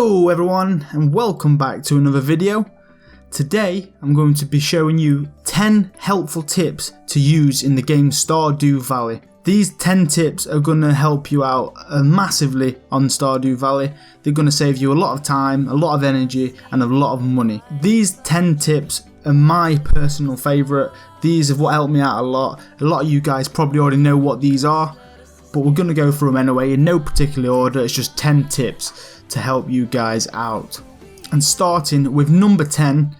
Hello everyone and welcome back to another video. Today I'm going to be showing you 10 helpful tips to use in the game Stardew Valley. These 10 tips are going to help you out massively on Stardew Valley. They're going to save you a lot of time, a lot of energy and a lot of money. These 10 tips are my personal favourite. These have what helped me out a lot. A lot of you guys probably already know what these are, but we're going to go through them anyway in no particular order. It's just 10 tips to help you guys out. And starting with number 10.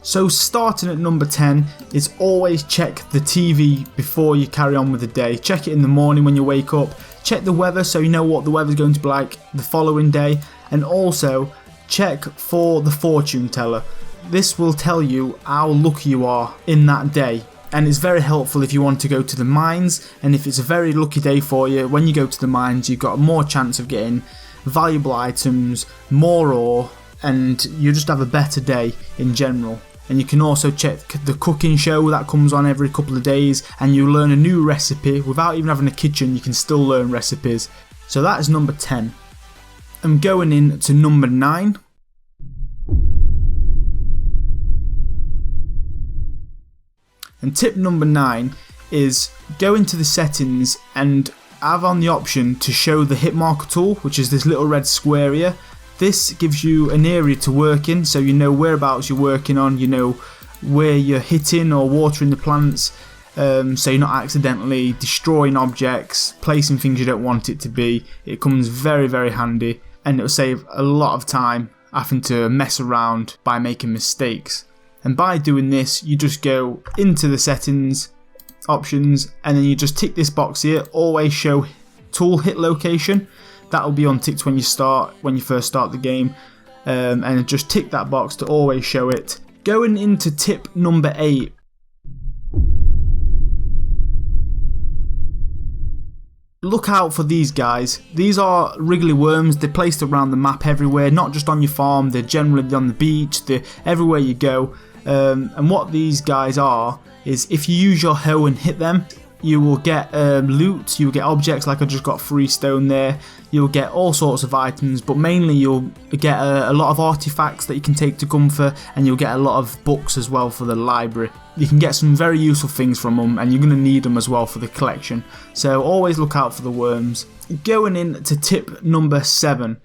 So starting at number 10 is always check the TV before you carry on with the day. Check it in the morning when you wake up. Check the weather so you know what the weather's going to be like the following day. And also check for the fortune teller. This will tell you how lucky you are in that day. And it's very helpful if you want to go to the mines, and if it's a very lucky day for you, when you go to the mines you've got more chance of getting valuable items, more ore, and you just have a better day in general. And you can also check the cooking show that comes on every couple of days, and you learn a new recipe. Without even having a kitchen you can still learn recipes. So that is number 10. I'm going in to number 9. And tip number 9 is go into the settings and have on the option to show the hit marker tool, which is this little red square here. This gives you an area to work in, so you know whereabouts you're working on, you know where you're hitting or watering the plants, so you're not accidentally destroying objects, placing things you don't want it to be. It comes very, very handy, and it'll save a lot of time having to mess around by making mistakes. And by doing this, you just go into the settings options, and then you just tick this box here, always show tool hit location. That will be unticked when you first start the game, and just tick that box to always show it. Going into tip number 8. Look out for these guys. These are Wriggly Worms. They're placed around the map everywhere, not just on your farm. They're generally on the beach. They're everywhere you go. And what these guys are is if you use your hoe and hit them, you will get loot, you'll get objects like I just got 3 stone there, you'll get all sorts of items, but mainly you'll get a lot of artifacts that you can take to Gunther, and you'll get a lot of books as well for the library. You can get some very useful things from them, and you're going to need them as well for the collection, so always look out for the worms. Going in to tip number 7.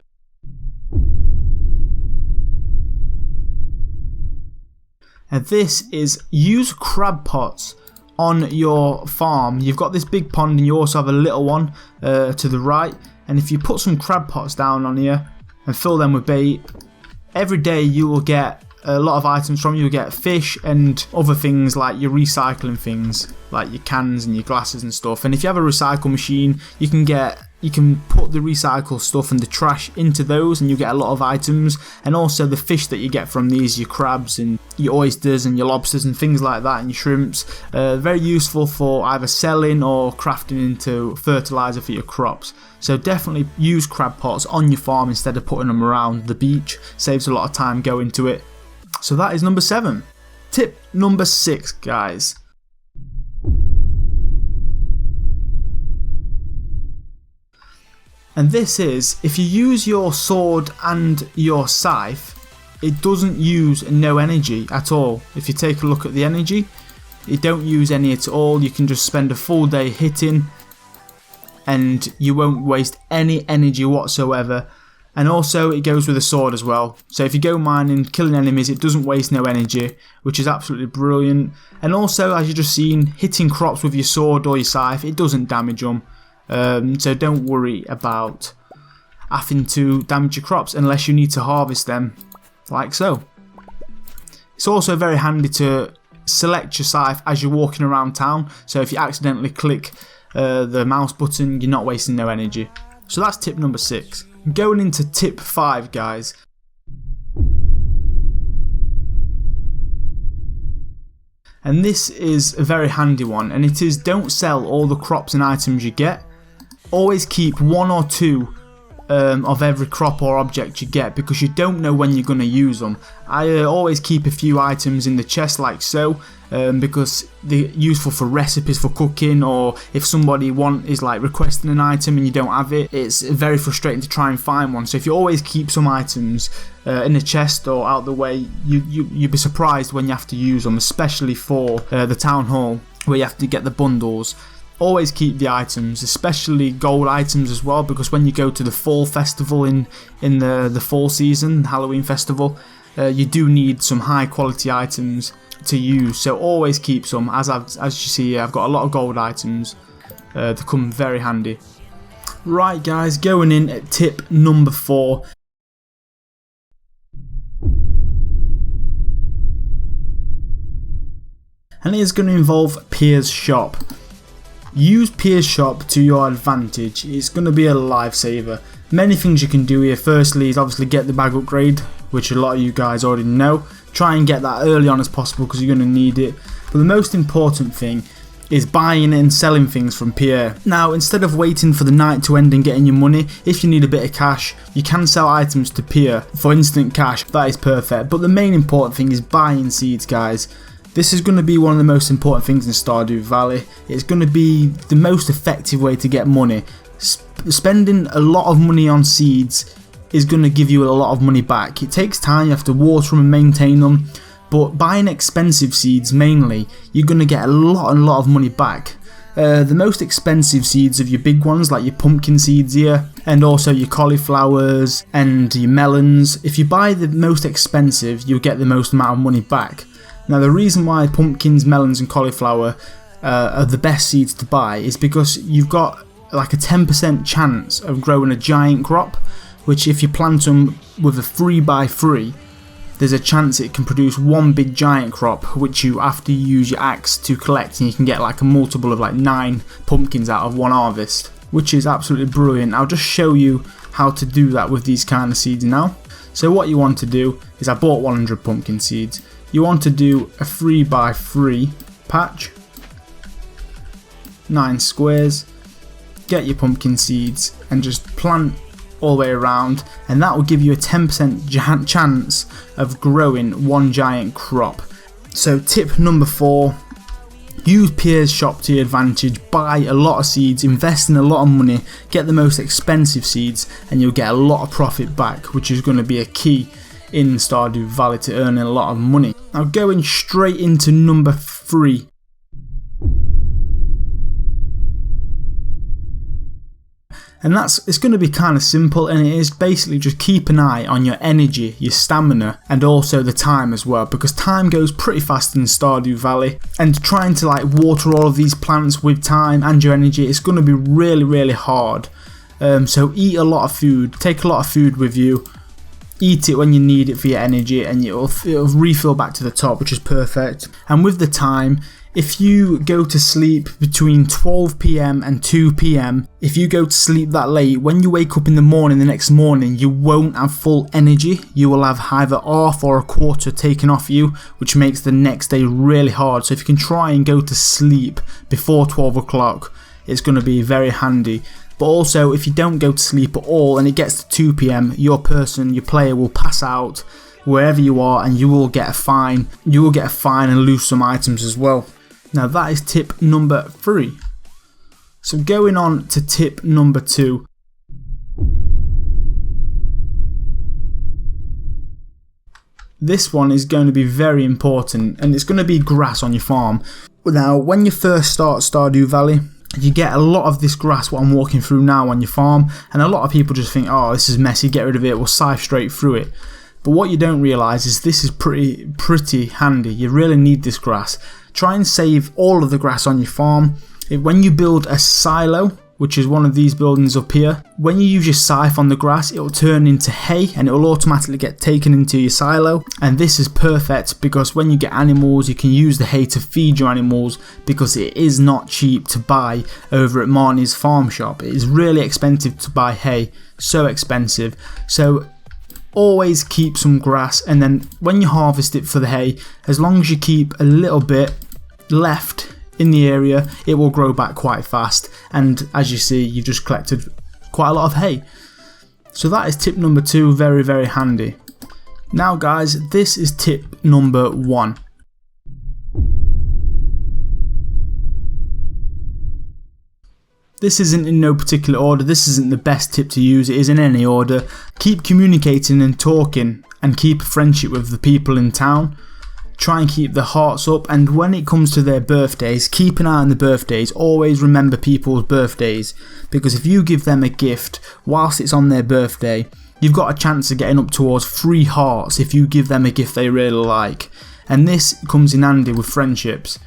And this is use crab pots on your farm. You've got this big pond and you also have a little one to the right, and if you put some crab pots down on here and fill them with bait, every day you will get a lot of items from. You'll get fish and other things like your recycling things like your cans and your glasses and stuff. And if you have a recycle machine, you can put the recycle stuff and the trash into those, and you get a lot of items. And also the fish that you get from these, your crabs and your oysters and your lobsters and things like that, and your shrimps, very useful for either selling or crafting into fertilizer for your crops. So definitely use crab pots on your farm instead of putting them around the beach. Saves a lot of time going to it. So that is number 7. Tip number 6, guys. And this is, if you use your sword and your scythe, it doesn't use no energy at all. If you take a look at the energy, it don't use any at all. You can just spend a full day hitting and you won't waste any energy whatsoever. And also it goes with a sword as well. So if you go mining, killing enemies, it doesn't waste no energy, which is absolutely brilliant. And also, as you've just seen, hitting crops with your sword or your scythe, it doesn't damage them. So don't worry about having to damage your crops unless you need to harvest them, like so. It's also very handy to select your scythe as you're walking around town, so if you accidentally click the mouse button, you're not wasting no energy. So that's tip number 6. Going into tip 5, guys. And this is a very handy one, and it is don't sell all the crops and items you get. Always keep 1 or 2 of every crop or object you get, because you don't know when you're going to use them. I always keep a few items in the chest like so, because they're useful for recipes for cooking, or if somebody is like requesting an item and you don't have it, it's very frustrating to try and find one. So if you always keep some items in a chest or out the way, you'd be surprised when you have to use them, especially for the town hall where you have to get the bundles. Always keep the items, especially gold items as well, because when you go to the fall festival in the fall season, Halloween festival, you do need some high quality items to use. So always keep some. As you see here, I've got a lot of gold items that come very handy. Right guys, going in at tip number 4. And it is going to involve Pierre's shop. Use Pierre's shop to your advantage. It's going to be a lifesaver. Many things you can do here. Firstly is obviously get the bag upgrade, which a lot of you guys already know. Try and get that early on as possible because you're going to need it. But the most important thing is buying and selling things from Pierre. Now, instead of waiting for the night to end and getting your money, if you need a bit of cash, you can sell items to Pierre for instant cash. That is perfect. But the main important thing is buying seeds, guys. This is going to be one of the most important things in Stardew Valley. It's going to be the most effective way to get money. Spending a lot of money on seeds is going to give you a lot of money back. It takes time, you have to water them and maintain them, but buying expensive seeds mainly, you're going to get a lot of money back. The most expensive seeds of your big ones, like your pumpkin seeds here, and also your cauliflowers and your melons. If you buy the most expensive, you'll get the most amount of money back. Now the reason why pumpkins, melons and cauliflower are the best seeds to buy is because you've got like a 10% chance of growing a giant crop, which if you plant them with a 3x3, there's a chance it can produce one big giant crop, which you have to use your axe to collect, and you can get like a multiple of like 9 pumpkins out of one harvest, which is absolutely brilliant. I'll just show you how to do that with these kind of seeds now. So what you want to do is, I bought 100 pumpkin seeds. You want to do a 3x3 patch, 9 squares, get your pumpkin seeds and just plant all the way around, and that will give you a 10% chance of growing one giant crop. So tip number 4, use Pierre's shop to your advantage, buy a lot of seeds, invest in a lot of money, get the most expensive seeds, and you'll get a lot of profit back, which is going to be a key in Stardew Valley to earning a lot of money. Now going straight into number 3. And it's going to be kind of simple, and it is basically just keep an eye on your energy, your stamina, and also the time as well, because time goes pretty fast in Stardew Valley, and trying to like water all of these plants with time and your energy, it's going to be really hard. So eat a lot of food, take a lot of food with you, eat it when you need it for your energy, and it'll refill back to the top, which is perfect. And with the time, if you go to sleep between 12 PM and 2 PM, if you go to sleep that late, when you wake up in the morning the next morning, you won't have full energy. You will have either half or a quarter taken off you, which makes the next day really hard. So if you can try and go to sleep before 12 o'clock, it's going to be very handy. But also, if you don't go to sleep at all and it gets to 2 PM, your player will pass out wherever you are, and you will get a fine. You will get a fine and lose some items as well. Now that is tip number 3. So going on to tip number 2. This one is going to be very important, and it's going to be grass on your farm. Now when you first start Stardew Valley, you get a lot of this grass, what I'm walking through now, on your farm, and a lot of people just think, oh, this is messy, get rid of it, we'll scythe straight through it. But what you don't realise is this is pretty handy. You really need this grass. Try and save all of the grass on your farm. When you build a silo, which is one of these buildings up here, when you use your scythe on the grass, it will turn into hay and it will automatically get taken into your silo. And this is perfect because when you get animals, you can use the hay to feed your animals, because it is not cheap to buy over at Marnie's farm shop. It is really expensive to buy hay, so expensive. So always keep some grass, and then when you harvest it for the hay, as long as you keep a little bit left in the area, it will grow back quite fast. And as you see, you've just collected quite a lot of hay. So that is tip number 2, very, very handy. Now guys, this is tip number 1. This isn't in no particular order, this isn't the best tip to use, it is in any order. Keep communicating and talking and keep a friendship with the people in town. Try and keep the hearts up, and when it comes to their birthdays, keep an eye on the birthdays. Always remember people's birthdays, because if you give them a gift whilst it's on their birthday, you've got a chance of getting up towards 3 hearts if you give them a gift they really like. And this comes in handy with friendships.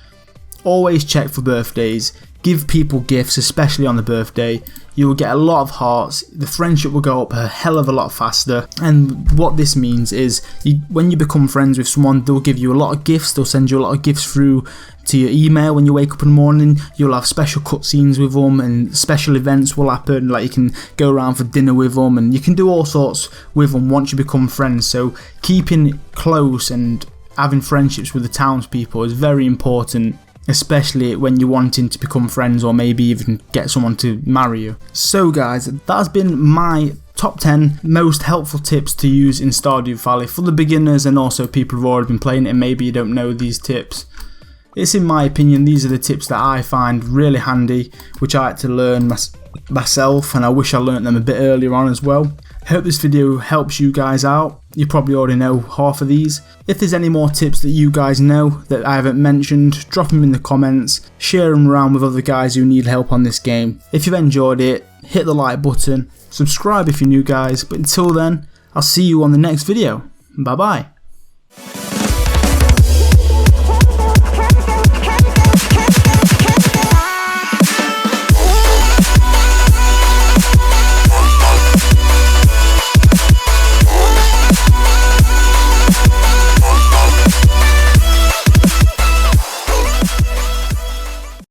Always check for birthdays. Give people gifts, especially on the birthday. You will get a lot of hearts, the friendship will go up a hell of a lot faster. And what this means is, when you become friends with someone, they'll give you a lot of gifts, they'll send you a lot of gifts through to your email when you wake up in the morning. You'll have special cutscenes with them, and special events will happen, like you can go around for dinner with them, and you can do all sorts with them once you become friends. So keeping close and having friendships with the townspeople is very important, especially when you're wanting to become friends or maybe even get someone to marry you. So guys, that has been my top 10 most helpful tips to use in Stardew Valley for the beginners and also people who've already been playing it and maybe you don't know these tips. It's in my opinion, these are the tips that I find really handy, which I had to learn myself, and I wish I learnt them a bit earlier on as well. Hope this video helps you guys out. You probably already know half of these. If there's any more tips that you guys know that I haven't mentioned, drop them in the comments, share them around with other guys who need help on this game. If you've enjoyed it, hit the like button, subscribe if you're new guys, but until then, I'll see you on the next video. Bye bye.